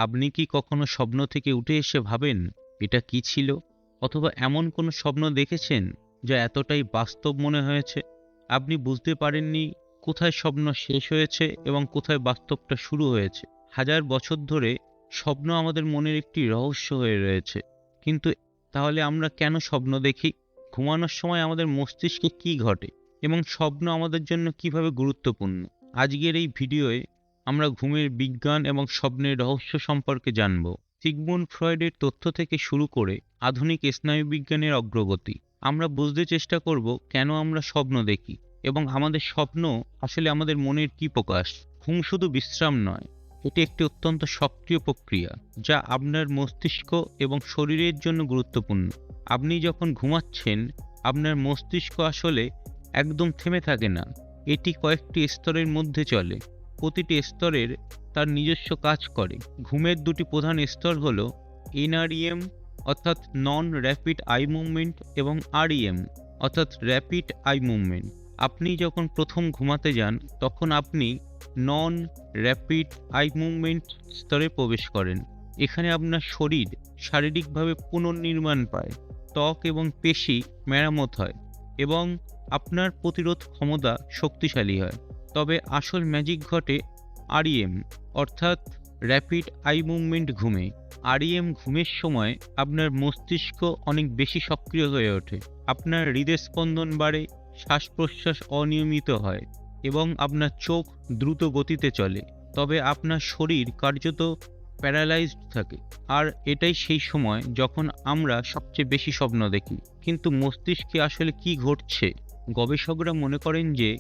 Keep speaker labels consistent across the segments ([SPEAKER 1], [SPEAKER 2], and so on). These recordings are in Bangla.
[SPEAKER 1] আপনি কি কখনো স্বপ্ন থেকে উঠে এসে ভাবেন এটা কি ছিল? অথবা এমন কোনো স্বপ্ন দেখেছেন যা এতটাই বাস্তব মনে হয়েছে আপনি বুঝতে পারেননি কোথায় স্বপ্ন শেষ হয়েছে এবং কোথায় বাস্তবটা শুরু হয়েছে? হাজার বছর ধরে স্বপ্ন আমাদের মনের একটি রহস্য হয়ে রয়েছে। কিন্তু তাহলে আমরা কেন স্বপ্ন দেখি? ঘুমানোর সময় আমাদের মস্তিষ্কে কি ঘটে এবং স্বপ্ন আমাদের জন্য কিভাবে গুরুত্বপূর্ণ? আজকের এই ভিডিওয়ে আমরা ঘুমের বিজ্ঞান এবং স্বপ্নের রহস্য সম্পর্কে জানব। সিগমুন্ড ফ্রয়েডের তথ্য থেকে শুরু করে আধুনিক স্নায়ুবিজ্ঞানের অগ্রগতি, আমরা বুঝতে চেষ্টা করব কেন আমরা স্বপ্ন দেখি এবং আমাদের স্বপ্ন আসলে আমাদের মনের কি প্রকাশ। ঘুম শুধু বিশ্রাম নয়, এটি একটি অত্যন্ত সক্রিয় প্রক্রিয়া যা আপনার মস্তিষ্ক এবং শরীরের জন্য গুরুত্বপূর্ণ। আপনি যখন ঘুমাচ্ছেন, আপনার মস্তিষ্ক আসলে একদম থেমে থাকে না, এটি কয়েকটি স্তরের মধ্যে চলে। প্রতিটি স্তরের তার নিজস্ব কাজ করে। ঘুমের দুটি প্রধান স্তর হল এনআরইএম অর্থাৎ নন র্যাপিড আই মুভমেন্ট এবং আরইএম অর্থাৎ র্যাপিড আই মুভমেন্ট। আপনি যখন প্রথম ঘুমাতে যান তখন আপনি নন র্যাপিড আই মুভমেন্ট স্তরে প্রবেশ করেন। এখানে আপনার শরীর শারীরিকভাবে পুনর্নির্মাণ পায়, ত্বক এবং পেশি মেরামত হয় এবং আপনার প্রতিরোধ ক্ষমতা শক্তিশালী হয়। তবে আসল ম্যাজিক ঘটে আরইএম অর্থাৎ র্যাপিড আই মুভমেন্ট ঘুমে। আরইএম ঘুমের সময় আপনার মস্তিষ্ক অনেক বেশি সক্রিয় হয়ে ওঠে, আপনার হৃদস্পন্দন বাড়ে, শ্বাস প্রশ্বাস অনিয়মিত হয় এবং আপনার চোখ দ্রুত গতিতে চলে। তবে আপনার শরীর কার্যত প্যারালাইজড থাকে। আর এটাই সেই সময় যখন আমরা সবচেয়ে বেশি স্বপ্ন দেখি। কিন্তু মস্তিষ্কে আসলে কি ঘটছে? গবেষকরা মনে করেন যে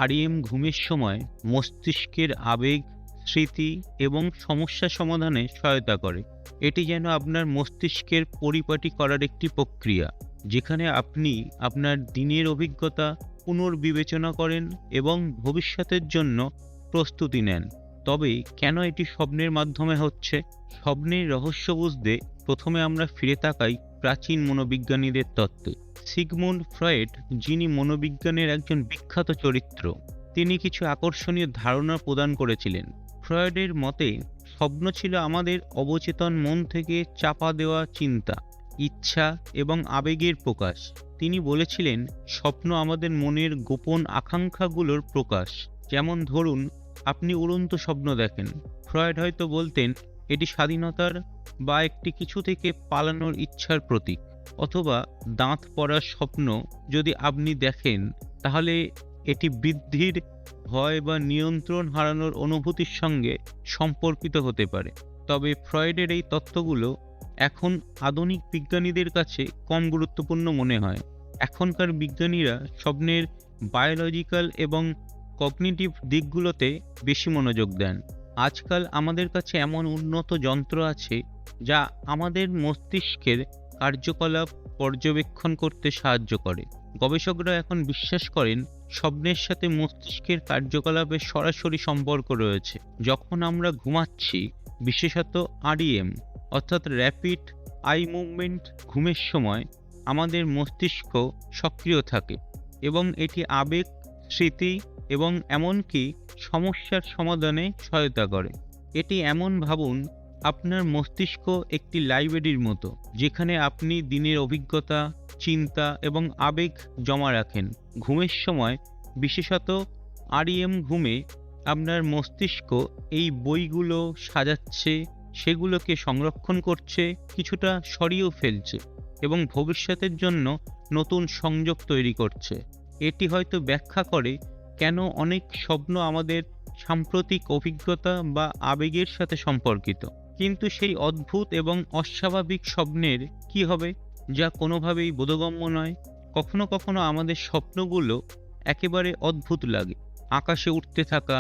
[SPEAKER 1] আরইএম ঘুমের সময় মস্তিষ্কের আবেগ, স্মৃতি এবং সমস্যা সমাধানে সহায়তা করে। এটি যেন আপনার মস্তিষ্কের পরিপাটি করার একটি প্রক্রিয়া, যেখানে আপনি আপনার দিনের অভিজ্ঞতা পুনর্বিবেচনা করেন এবং ভবিষ্যতের জন্য প্রস্তুতি নেন। তবে কেন এটি স্বপ্নের মাধ্যমে হচ্ছে? স্বপ্নের রহস্য বুঝতে প্রথমে আমরা ফিরে তাকাই প্রাচীন মনোবিজ্ঞানীদের তত্ত্বে। সিগমুন্ড ফ্রয়েড, যিনি মনোবিজ্ঞানের একজন বিখ্যাত চরিত্র, তিনি কিছু আকর্ষণীয় ধারণা প্রদান করেছিলেন। ফ্রয়েডের মতে স্বপ্ন ছিল আমাদের অবচেতন মন থেকে চাপা দেওয়া চিন্তা, ইচ্ছা এবং আবেগের প্রকাশ। তিনি বলেছিলেন স্বপ্ন আমাদের মনের গোপন আকাঙ্ক্ষাগুলোর প্রকাশ। যেমন ধরুন, আপনি উড়ন্ত স্বপ্ন দেখেন। ফ্রয়েড হয়তো বলতেন এটি স্বাধীনতার বা একটি কিছু থেকে পালানোর ইচ্ছার প্রতীক। অথবা দাঁত পড়ার স্বপ্ন যদি আপনি দেখেন, তাহলে এটি বৃদ্ধির ভয় বা নিয়ন্ত্রণ হারানোর অনুভূতির সঙ্গে সম্পর্কিত হতে পারে। তবে ফ্রয়েডের এই তত্ত্বগুলো এখন আধুনিক বিজ্ঞানীদের কাছে কম গুরুত্বপূর্ণ মনে হয়। এখনকার বিজ্ঞানীরা স্বপ্নের বায়োলজিক্যাল এবং কগনিটিভ দিকগুলোতে বেশি মনোযোগ দেন। আজকাল আমাদের কাছে এমন উন্নত যন্ত্র আছে যা আমাদের মস্তিষ্কের কার্যকলাপ পর্যবেক্ষণ করতে সাহায্য করে। গবেষকরা এখন বিশ্বাস করেন স্বপ্নের সাথে মস্তিষ্কের কার্যকলাপের সরাসরি সম্পর্ক রয়েছে। যখন আমরা ঘুমাচ্ছি, বিশেষত আরইএম অর্থাৎ র্যাপিড আই মুভমেন্ট ঘুমের সময় আমাদের মস্তিষ্ক সক্রিয় থাকে এবং এটি আবেগ, স্মৃতি এবং এমনকি সমস্যার সমাধানে সহায়তা করে। এটি এমন ভাবুন, আপনার মস্তিষ্ক একটি লাইব্রেরির মতো, যেখানে আপনি দিনের অভিজ্ঞতা, চিন্তা এবং আবেগ জমা রাখেন। ঘুমের সময়, বিশেষত আরইএম ঘুমে, আপনার মস্তিষ্ক এই বইগুলো সাজাচ্ছে, সেগুলোকে সংরক্ষণ করছে, কিছুটা সরিয়েও ফেলছে এবং ভবিষ্যতের জন্য নতুন সংযোগ তৈরি করছে। এটি হয়তো ব্যাখ্যা করে কেন অনেক স্বপ্ন আমাদের সাম্প্রতিক অভিজ্ঞতা বা আবেগের সাথে সম্পর্কিত। কিন্তু সেই অদ্ভুত এবং অস্বাভাবিক স্বপ্নের কি হবে, যা কোনোভাবেই বোধগম্য নয়? কখনো কখনো আমাদের স্বপ্নগুলো একেবারে অদ্ভুত লাগে। আকাশে উঠতে থাকা,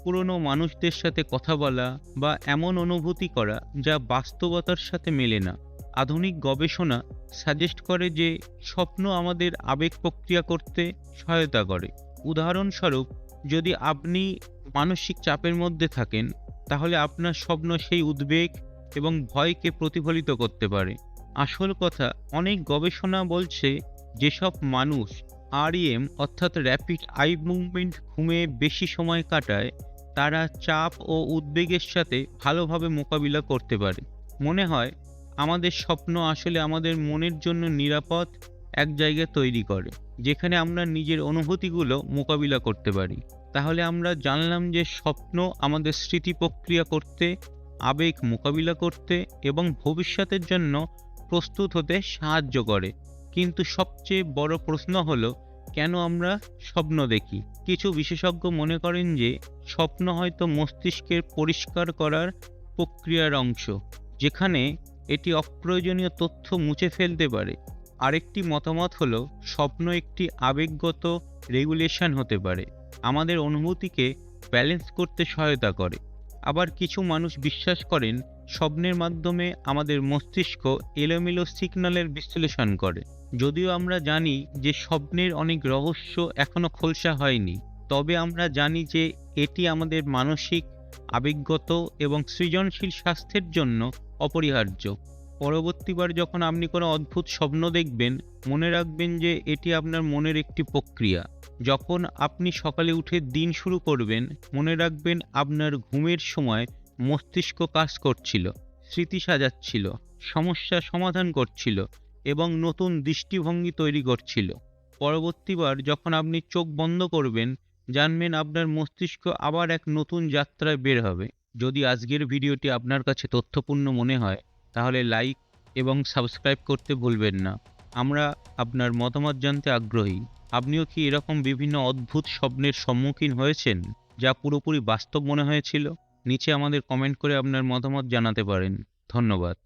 [SPEAKER 1] পুরনো মানুষদের সাথে কথা বলা বা এমন অনুভূতি করা যা বাস্তবতার সাথে মেলে না। আধুনিক গবেষণা সাজেস্ট করে যে স্বপ্ন আমাদের আবেগ প্রক্রিয়া করতে সহায়তা করে। উদাহরণস্বরূপ, যদি আপনি মানসিক চাপের মধ্যে থাকেন, তাহলে আপনার স্বপ্ন সেই উদ্বেগ এবং ভয়কে প্রতিফলিত করতে পারে। আসল কথা, অনেক গবেষণা বলছে যেসব মানুষ আরইএম অর্থাৎ র্যাপিড আই মুভমেন্ট ঘুমে বেশি সময় কাটায়, তারা চাপ ও উদ্বেগের সাথে ভালোভাবে মোকাবিলা করতে পারে। মনে হয় আমাদের স্বপ্ন আসলে আমাদের মনের জন্য নিরাপদ এক জায়গা তৈরি করে, যেখানে আমরা নিজের অনুভূতিগুলো মোকাবিলা করতে পারি। তাহলে আমরা জানলাম যে স্বপ্ন আমাদের স্মৃতি প্রক্রিয়া করতে, আবেগ মোকাবিলা করতে এবং ভবিষ্যতের জন্য প্রস্তুত হতে সাহায্য করে। কিন্তু সবচেয়ে বড় প্রশ্ন হলো, কেন আমরা স্বপ্ন দেখি? কিছু বিশেষজ্ঞ মনে করেন যে স্বপ্ন হয়তো মস্তিষ্কের পরিষ্কার করার প্রক্রিয়ার অংশ, যেখানে এটি অপ্রয়োজনীয় তথ্য মুছে ফেলতে পারে। আরেকটি মতামত হলো, স্বপ্ন একটি আবেগগত রেগুলেশন হতে পারে, আমাদের অনুভূতিকে ব্যালেন্স করতে সহায়তা করে। আবার কিছু মানুষ বিশ্বাস করেন স্বপ্নের মাধ্যমে আমাদের মস্তিষ্ক এলোমেলো সিগন্যালের বিশ্লেষণ করে। যদিও আমরা জানি যে স্বপ্নের অনেক রহস্য এখনো খোলসা হয়নি, তবে আমরা জানি যে এটি আমাদের মানসিক, আবেগগত এবং সৃজনশীল স্বাস্থ্যের জন্য অপরিহার্য। পরবর্তীবার যখন আপনি কোনো অদ্ভুত স্বপ্ন দেখবেন, মনে রাখবেন যে এটি আপনার মনের একটি প্রক্রিয়া। যখন আপনি সকালে উঠে দিন শুরু করবেন, মনে রাখবেন আপনার ঘুমের সময় মস্তিষ্ক কাজ করছিল, স্মৃতি সাজাচ্ছিল, সমস্যা সমাধান করছিল এবং নতুন দৃষ্টিভঙ্গি তৈরি করছিল। পরবর্তীবার যখন আপনি চোখ বন্ধ করবেন, জানবেন আপনার মস্তিষ্ক আবার এক নতুন যাত্রায় বের হবে। যদি আজকের ভিডিওটি আপনার কাছে তথ্যপূর্ণ মনে হয়, তাহলে লাইক এবং সাবস্ক্রাইব করতে ভুলবেন না। আমরা আপনার মতামত জানতে আগ্রহী। আপনিও কি এরকম বিভিন্ন অদ্ভুত স্বপ্নের সম্মুখীন হয়েছেন, যা পুরোপুরি বাস্তব মনে হয়েছিল? নিচে আমাদের কমেন্ট করে আপনার মতামত জানাতে পারেন। ধন্যবাদ।